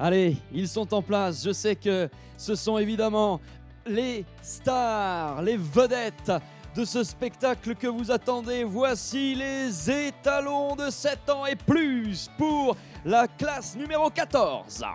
Allez, ils sont en place. Je sais que ce sont évidemment les stars, les vedettes de ce spectacle que vous attendez. Voici les étalons de 7 ans et plus pour la classe numéro 14.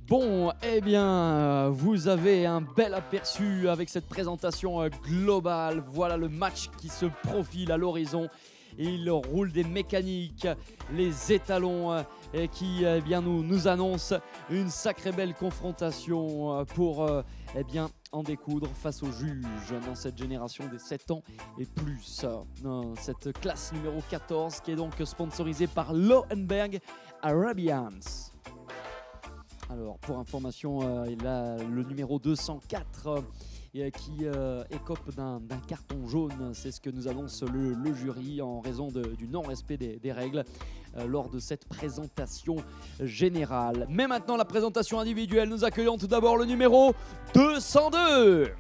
Bon, eh bien, vous avez un bel aperçu avec cette présentation globale. Voilà le match qui se profile à l'horizon. Il roule des mécaniques, les étalons qui nous annoncent une sacrée belle confrontation pour en découdre face aux juges dans cette génération des 7 ans et plus. Cette classe numéro 14 qui est donc sponsorisée par Lohenberg Arabians. Alors, pour information, il a le numéro 204 qui écope d'un carton jaune. C'est ce que nous annonce le jury en raison du non-respect des règles lors de cette présentation générale. Mais maintenant, la présentation individuelle. Nous accueillons tout d'abord le numéro 202.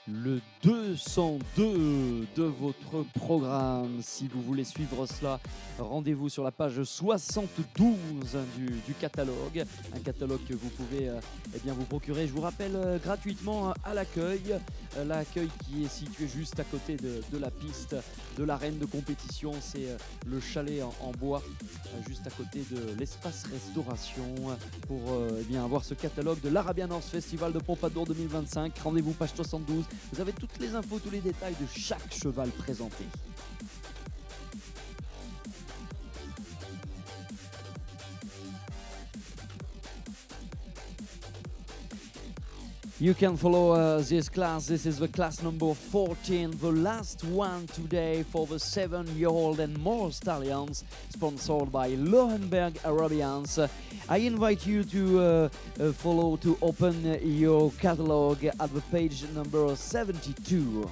Le 202 de votre programme. Si vous voulez suivre cela, rendez-vous sur la page 72 du catalogue. Un catalogue que vous pouvez vous procurer, je vous rappelle, gratuitement à l'accueil. L'accueil qui est situé juste à côté de la piste de l'arène de compétition. C'est le chalet en bois, juste à côté de l'espace restauration, pour avoir ce catalogue de l'Arabian Horse Festival de Pompadour 2025. Rendez-vous page 72. Vous avez toutes les infos, tous les détails de chaque cheval présenté. You can follow this class. This is the class number 14, the last one today for the 7-year-old and more stallions, sponsored by Lohenberg Arabians. I invite you to follow, to open your catalog at the page number 72.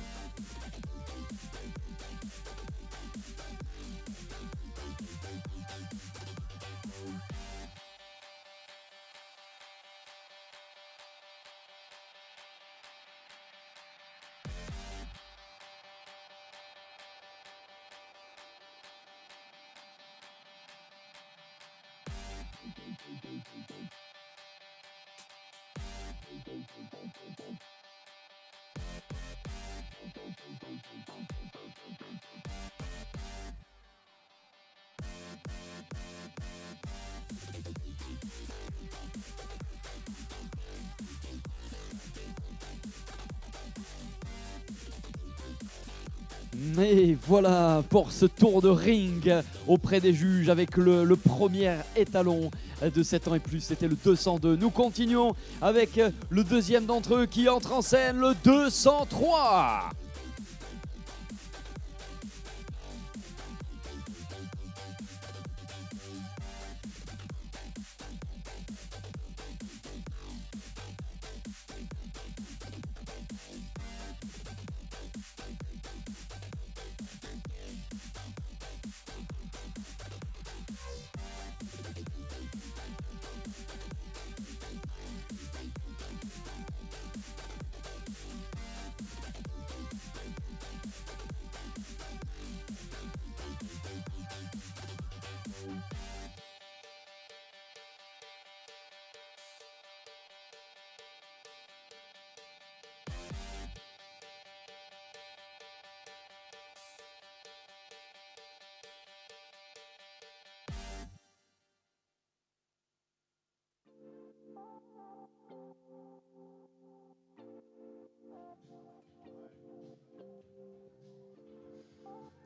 Et voilà pour ce tour de ring auprès des juges avec le premier étalon de 7 ans et plus, c'était le 202. Nous continuons avec le deuxième d'entre eux qui entre en scène, le 203.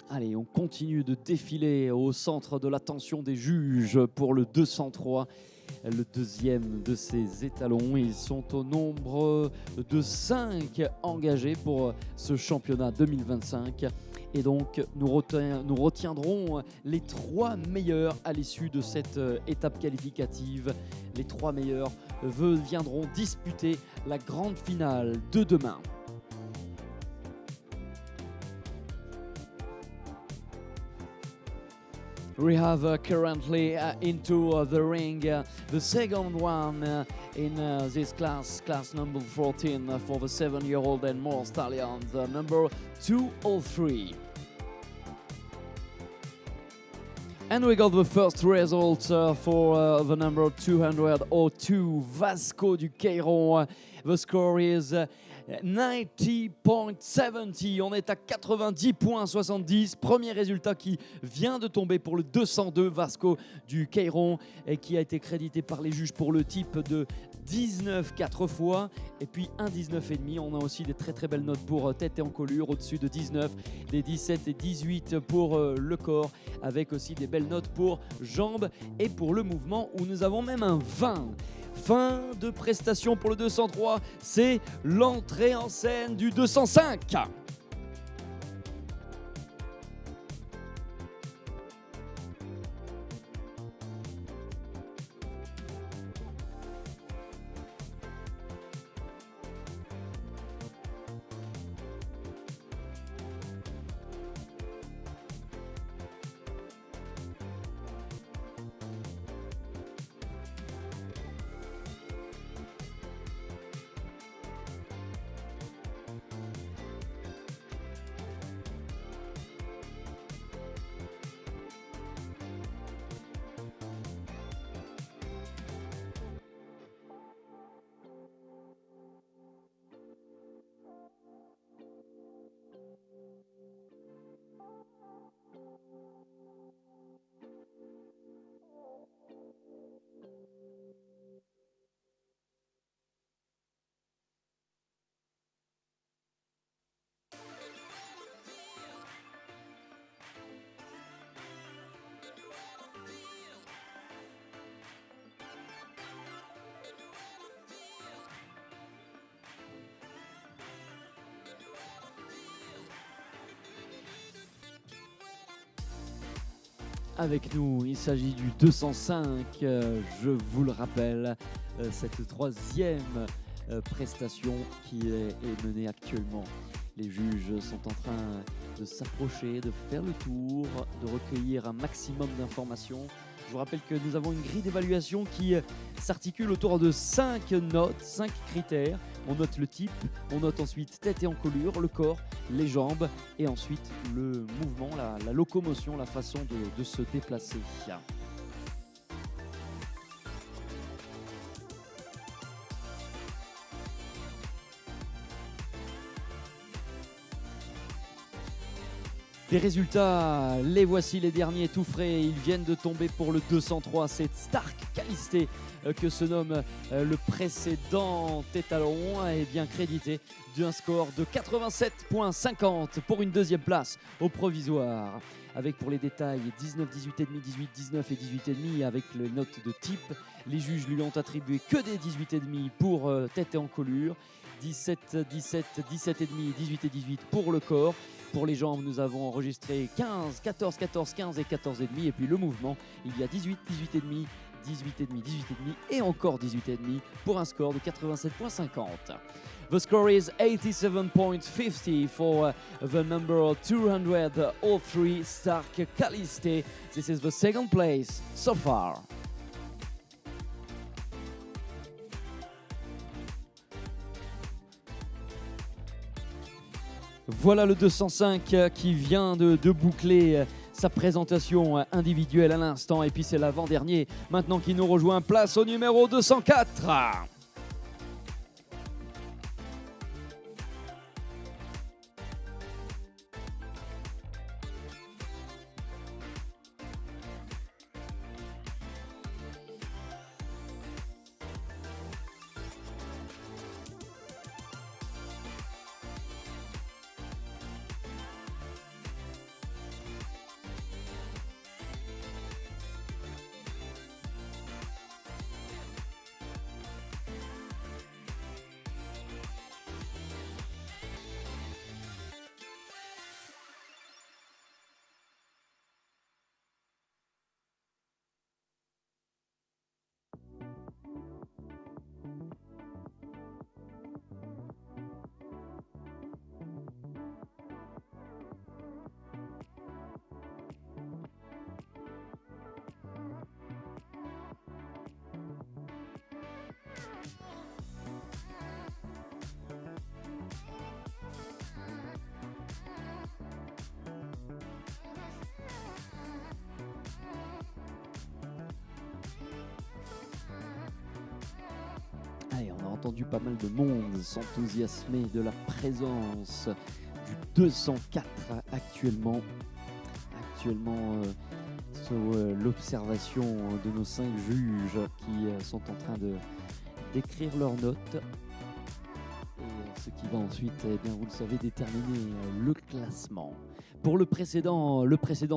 Allez, on continue de défiler au centre de l'attention des juges pour le 203, le deuxième de ces étalons. Ils sont au nombre de 5 engagés pour ce championnat 2025. Et donc, nous retiendrons les 3 meilleurs à l'issue de cette étape qualificative. Les 3 meilleurs viendront disputer la grande finale de demain. We have currently into the ring the second one in this class number 14 for the 7-year-old and more stallions, number 203. And we got the first result for the number 202, Vasco du Queyron. The score is 90.70. On est à 90.70. Premier résultat qui vient de tomber pour le 202 Vasco du Queyron et qui a été crédité par les juges pour le type de 19 4 fois et puis un 19,5. On a aussi des très très belles notes pour tête et encolure au-dessus de 19, des 17 et 18 pour le corps, avec aussi des belles notes pour jambes et pour le mouvement où nous avons même un 20. Fin de prestation pour le 203, c'est l'entrée en scène du 205. avec nous. Il s'agit du 205, je vous le rappelle, cette troisième prestation qui est menée actuellement. Les juges sont en train de s'approcher, de faire le tour, de recueillir un maximum d'informations. Je vous rappelle que nous avons une grille d'évaluation qui s'articule autour de 5 notes, 5 critères. On note le type, on note ensuite tête et encolure, le corps, les jambes et ensuite le mouvement, la locomotion, la façon de se déplacer. Les résultats, les voici les derniers tout frais. Ils viennent de tomber pour le 203. C'est Stark Calisté que se nomme le précédent tétalon et bien crédité d'un score de 87,50 pour une deuxième place au provisoire. Avec pour les détails 19, 18,5, 18, 19 et 18,5 avec les notes de type. Les juges lui ont attribué que des 18,5 pour tête et encolure. 17, 17, 17,5, 18 et 18 pour le corps. Pour les jambes, nous avons enregistré 15, 14, 14, 15 et 14,5. Et puis le mouvement, il y a 18, 18,5, 18,5, 18,5 et encore 18,5 pour un score de 87,50. The score is 87.50 for the number 203, Stark Calisté. This is the second place so far. Voilà le 205 qui vient de boucler sa présentation individuelle à l'instant. Et puis c'est l'avant-dernier maintenant qui nous rejoint. Place au numéro 204. Allez, on a entendu pas mal de monde s'enthousiasmer de la présence du 204 actuellement. Sur l'observation de nos 5 juges qui sont en train d'écrire leurs notes. Et ce qui va ensuite, eh bien, vous le savez, déterminer le classement. Pour le précédent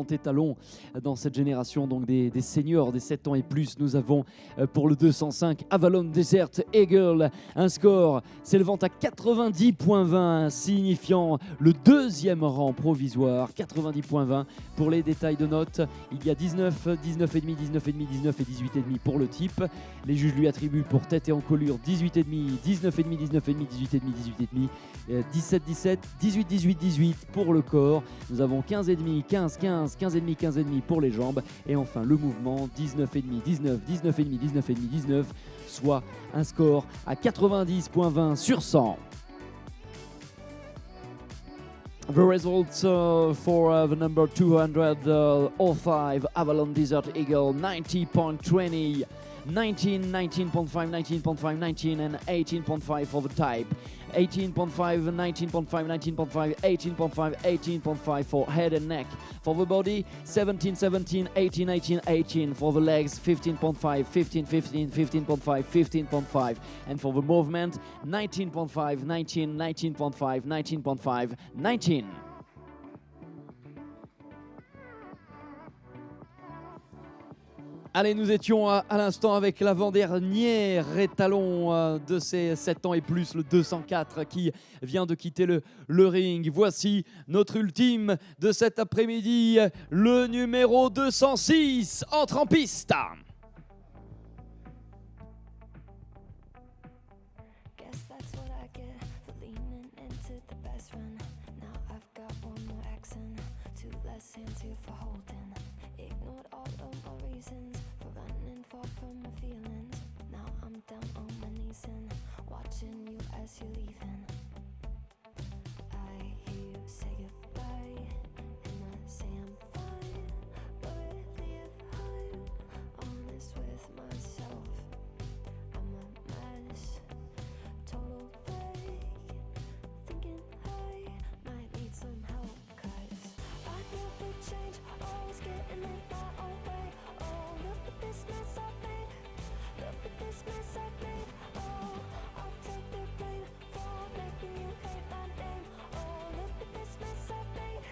étalon dans cette génération, donc des seniors, des 7 ans et plus, nous avons pour le 205 Avalon Desert Eagle, un score s'élevant à 90,20, signifiant le deuxième rang provisoire, 90,20. Pour les détails de notes, il y a 19, 19,5, 19,5, 19 et 18,5 pour le type. Les juges lui attribuent pour tête et encolure 18,5, 19,5, 19,5, 18,5, 18,5, 17, 17, 18, 18, 18 pour le corps. Nous avons 15,5, 15, 15, 15,5, 15,5 pour les jambes. Et enfin le mouvement 19,5, 19, 19,5, 19,5, 19, soit un score à 90,20 sur 100. The results for the number 205 Avalon Desert Eagle, 90.20, 19, 19.5, 19.5, 19 and 18.5 for the type. 18.5, 19.5, 19.5, 18.5, 18.5 for head and neck. For the body, 17, 17, 18, 18, 18. For the legs, 15.5, 15, 15, 15.5, 15.5. And for the movement, 19.5, 19, 19.5, 19.5, 19. Allez, nous étions à l'instant avec l'avant-dernier étalon de ces 7 ans et plus, le 204 qui vient de quitter le ring. Voici notre ultime de cet après-midi, le numéro 206 entre en piste. Down on my knees and watching you as you're leaving. I hear you say goodbye, and I say I'm fine, but really if I'm honest with myself, I'm a mess, total fake, thinking I might need some help, 'cause I never change, always getting in my own way. Oh, look at this mess I've made. Look at this mess I've made. Oh, I'll take the blame for making you hate my name. Oh, look at this mess I've made.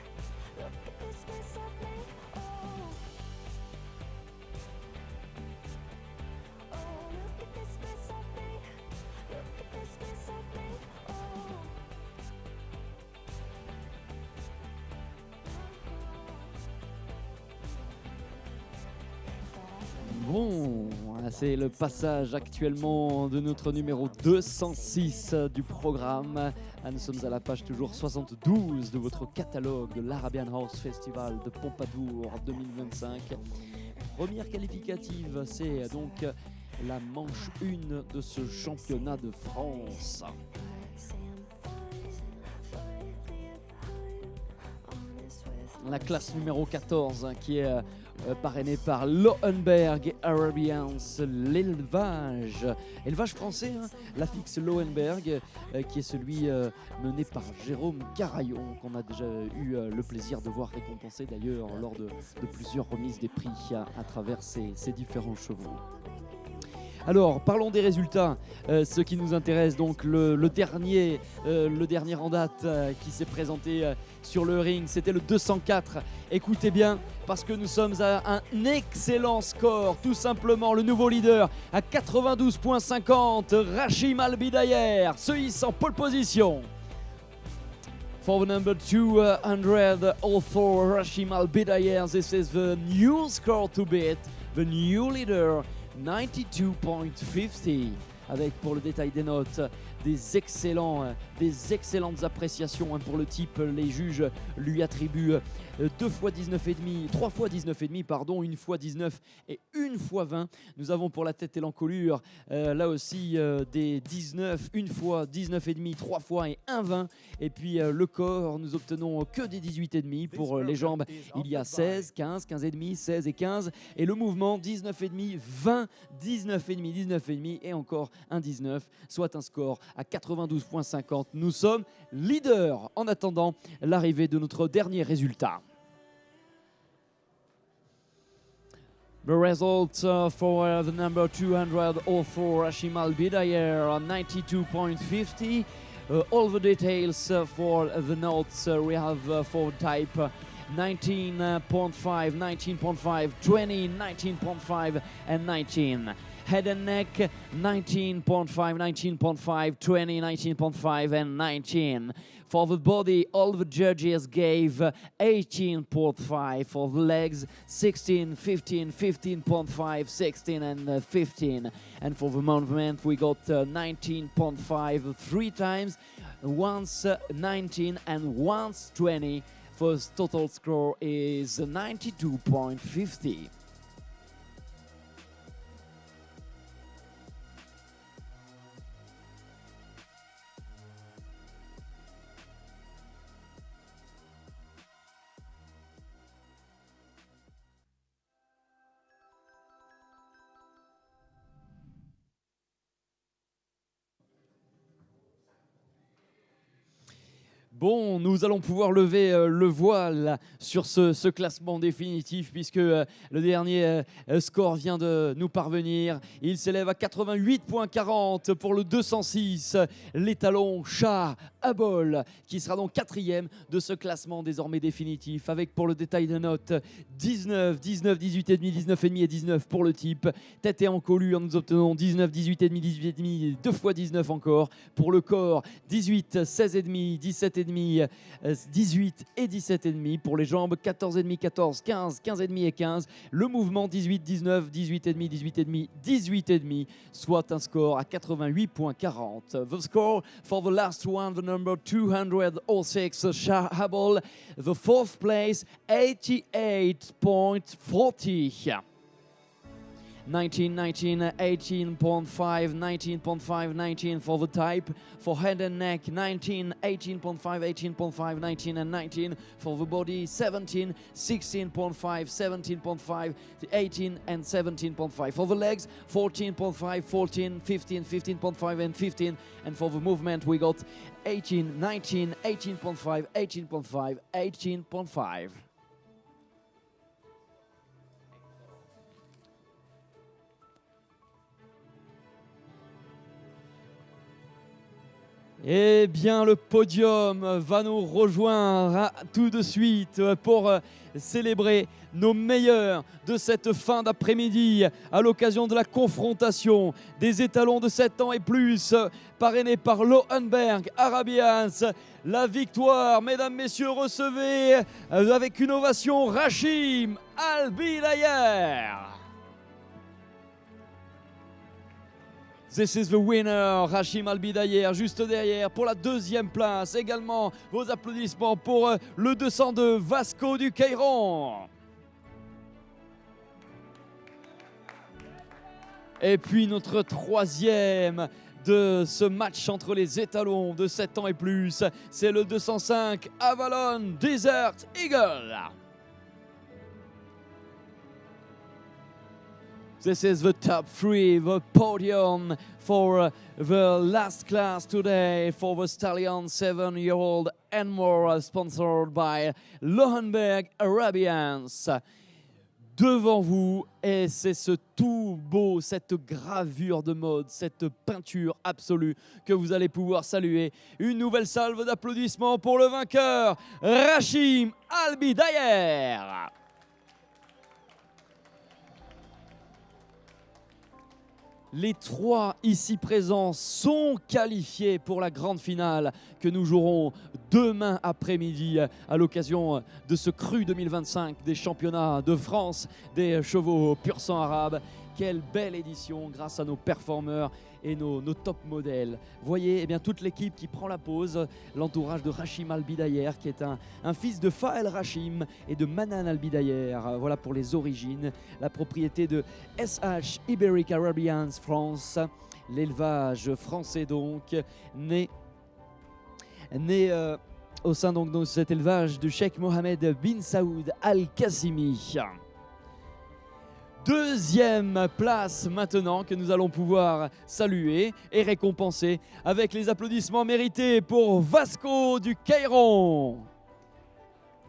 Look at this mess I've made. Oh, oh, look at this mess I've made. Look at this mess I've made. Oh. Bon, c'est le passage actuellement de notre numéro 206 du programme. Nous sommes à la page toujours 72 de votre catalogue de l'Arabian House Festival de Pompadour 2025. Première qualificative, c'est donc la manche 1 de ce championnat de France. La classe numéro 14 qui est parrainé par Lohenberg Arabians, l'élevage français, hein, l'affixe Lohenberg, qui est celui mené par Jérôme Carayon, qu'on a déjà eu le plaisir de voir récompensé d'ailleurs lors de plusieurs remises des prix à travers ces différents chevaux. Alors, parlons des résultats. Ce qui nous intéresse, donc le dernier en date qui s'est présenté sur le ring, c'était le 204. Écoutez bien, parce que nous sommes à un excellent score. Tout simplement, le nouveau leader à 92,50, Rachim Al-Bidayer, se hisse en pole position. For the number 204, Rachim Al-Bidayer, this is the new score to beat, the new leader. 92.50, avec pour le détail des notes des excellentes appréciations pour le type. Les juges lui attribuent 2 fois 19,5, 3 fois 19,5 pardon, 1 fois 19 et 1 fois 20. Nous avons pour la tête et l'encolure là aussi des 19, 1 fois 19,5, 3 fois et 1 20. Et puis le corps, nous obtenons que des 18,5. Pour les jambes, il y a 16, 15, 15,5, 16 et 15. Et le mouvement, 19,5, 20, 19,5, 19,5 et encore un 19, soit un score à 92,50. Nous sommes leaders en attendant l'arrivée de notre dernier résultat. The result for the number 204, Rachim Al-Bidayer, 92.50. All the details for the notes we have for type 19.5, 19.5, 20, 19.5 and 19. Head and neck, 19.5, 19.5, 20, 19.5 and 19. For the body, all the judges gave 18.5. For the legs, 16, 15, 15.5, 16 and 15. And for the movement, we got 19.5 3 times, once 19 and once 20. First total score is 92.50. Bon, nous allons pouvoir lever le voile sur ce classement définitif puisque le dernier score vient de nous parvenir. Il s'élève à 88,40 pour le 206, l'étalon Shah Abol, qui sera donc 4e de ce classement désormais définitif, avec pour le détail de notes 19, 19, 18,5, 19,5 et 19 pour le type. Tête et encolure, nous obtenons 19, 18,5, 18,5, 2 fois 19 encore. Pour le corps, 18, 16,5, 17,5, 18 et 17,5. Pour les jambes, 14,5, 14, 15, 15,5 et 15. Le mouvement, 18, 19, 18,5, 18,5, 18,5, soit un score à 88,40. The score for the last one, the number 206, Shah Abol, the 4th place, 88.40. 19, 19, 18.5, 19.5, 19 for the type. For head and neck, 19, 18.5, 18.5, 19 and 19. For the body, 17, 16.5, 17.5, 18 and 17.5. For the legs, 14.5, 14, 15, 15.5 and 15. And for the movement, we got 18, 19, 18.5, 18.5, 18.5. Eh bien, le podium va nous rejoindre tout de suite pour célébrer nos meilleurs de cette fin d'après-midi à l'occasion de la confrontation des étalons de 7 ans et plus, parrainés par Lohenberg, Arabians. La victoire, mesdames, messieurs, recevez avec une ovation Rachim Albidayer. This is the winner, Rachim Albidayer, juste derrière pour la 2e place. Également, vos applaudissements pour le 202 Vasco du Queyron. Et puis notre 3e de ce match entre les étalons de 7 ans et plus, c'est le 205 Avalon Desert Eagle. This is the top 3, the podium for the last class today for the Stallion 7-year-old and more, sponsored by Lohenberg Arabians. Devant vous, et c'est ce tout beau, cette gravure de mode, cette peinture absolue que vous allez pouvoir saluer. Une nouvelle salve d'applaudissements pour le vainqueur, Rachim Albidayer. Les 3 ici présents sont qualifiés pour la grande finale que nous jouerons demain après-midi à l'occasion de ce cru 2025 des championnats de France des chevaux pur sang arabes. Quelle belle édition grâce à nos performeurs et nos top modèles. Voyez eh bien, toute l'équipe qui prend la pause, l'entourage de Rachim Albidayer qui est un fils de Faël Rachim et de Manan Albidayer. Voilà pour les origines, la propriété de SH Iberic Arabians France, l'élevage français donc, né au sein donc de cet élevage de Cheikh Mohamed bin Saoud Al-Qasimi. 2e place maintenant que nous allons pouvoir saluer et récompenser avec les applaudissements mérités pour Vasco du Queyron.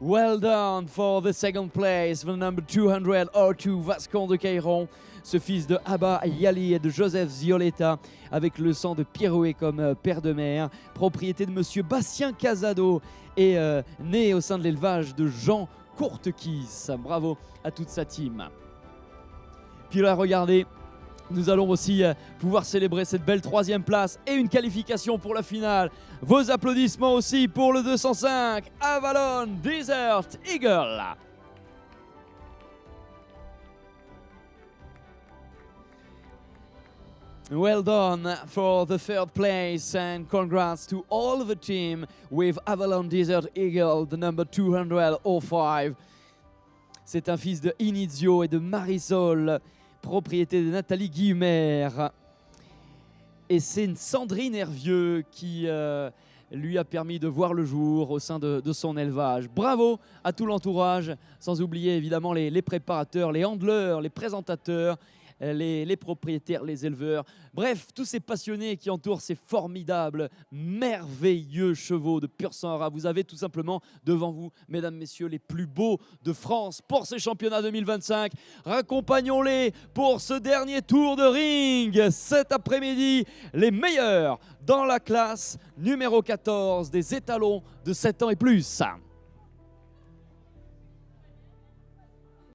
Well done for the 2nd place, the number 202 Vasco du Queyron, ce fils de Abba Yali et de Joseph Zioletta, avec le sang de Pierrouet comme père de mère, propriété de monsieur Bastien Casado et né au sein de l'élevage de Jean Courtequisse. Bravo à toute sa team. Puis là, regardez, nous allons aussi pouvoir célébrer cette belle 3e place et une qualification pour la finale. Vos applaudissements aussi pour le 205 Avalon Desert Eagle. Well done for the 3rd place and congrats to all the team with Avalon Desert Eagle, the number 205. C'est un fils de Inizio et de Marisol, propriété de Nathalie Guillemer. Et c'est une Sandrine Hervieux qui lui a permis de voir le jour au sein de son élevage. Bravo à tout l'entourage, sans oublier évidemment les préparateurs, les handlers, les présentateurs, les propriétaires, les éleveurs, bref, tous ces passionnés qui entourent ces formidables, merveilleux chevaux de pur sang arabe. Vous avez tout simplement devant vous, mesdames, messieurs, les plus beaux de France pour ce championnat 2025. Raccompagnons-les pour ce dernier tour de ring cet après-midi. Les meilleurs dans la classe numéro 14 des étalons de 7 ans et plus.